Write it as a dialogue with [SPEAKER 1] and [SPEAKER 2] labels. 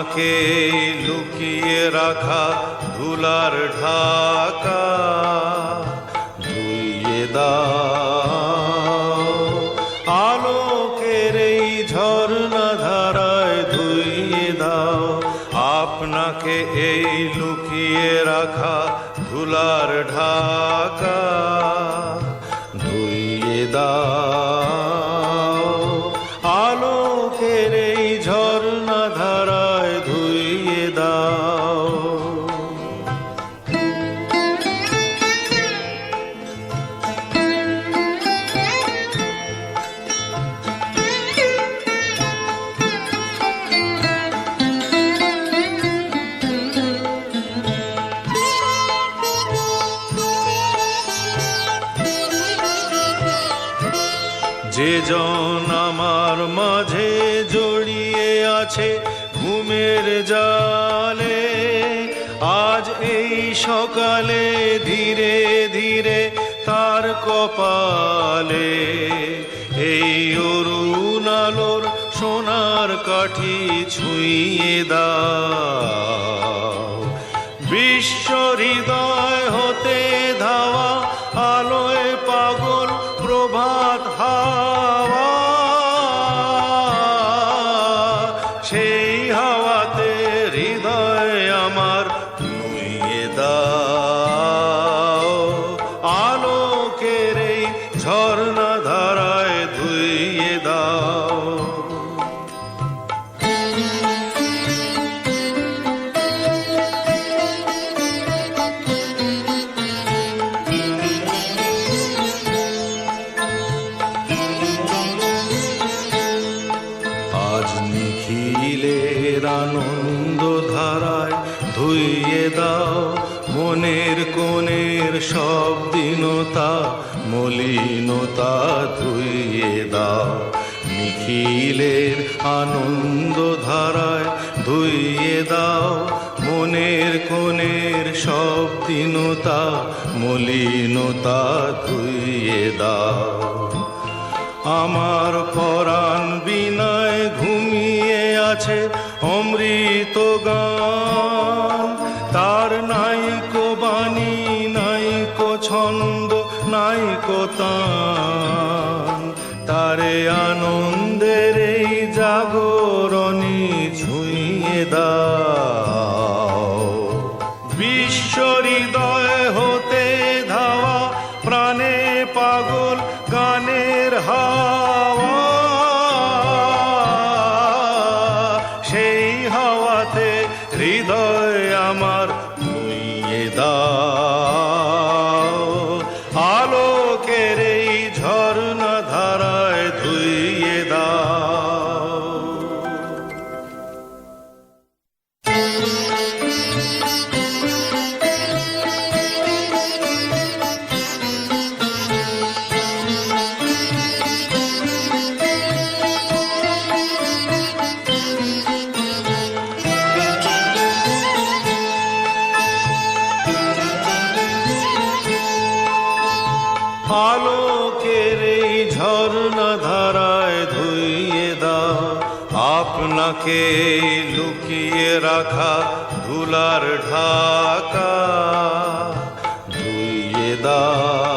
[SPEAKER 1] আপনাকে লুকিয়ে রাখা ধুলার ঢাকা ধুইয়ে দাও, আলোকের এই ঝর্ণা ধারায় ধুইয়ে দাও। আপনাকে এই লুকিয়ে রাখা ধুলার ঢাকা ধুইয়ে দাও, আলোকের এই ঝর্ণা ধারায় ধুইয়ে দাও। যে জন আমার মাঝে জড়িয়ে আছে ঘুমের জালে, আজ এই সকালে ধীরে ধীরে তার কপালে এই অরুণ আলোর সোনার কাঠি ছুঁয়ে দাও। বিশ্ব হৃদয় হতে ধাওয়া আলোয় পাগল প্রভাত হাওয়া, সেই হাওয়াতে হৃদয় আমার নুইয়ে দাও, আলোকের এই ঝর্ণা ধারায় ধুইয়ে দাও। আজ নিখিলের আনন্দ ধারায় ধুইয়ে দাও, মনের কোণের সব দীনতা মলিনতা ধুইয়ে দাও। নিখিলের আনন্দ ধারায় ধুইয়ে দাও, মনের কোণের সব দীনতা মলিনতা ধুইয়ে দাও। আমার পরাণ বিনায় ঘুমিয়ে আছে অমৃত গান, তার নাইকো বাণী নাইকো ছন্দ নাইকো তান, তারে আনন্দের এই জাগরণী ছুঁয়ে দাও। বিশ্ব হৃদয় হতে ধাওয়া প্রাণে পাগল গানের হাওয়া, সেই হাওয়াতে হৃদয় আমার নুইয়ে দাও, আলোকের এই ঝর্ণা ধারায় ধুইয়ে দাও। আলোকের এই ঝর্ণা ধারায় ধুইয়ে দাও, আপনাকে লুকিয়ে রাখা ধুলার ঢাকা ধুইয়ে দাও।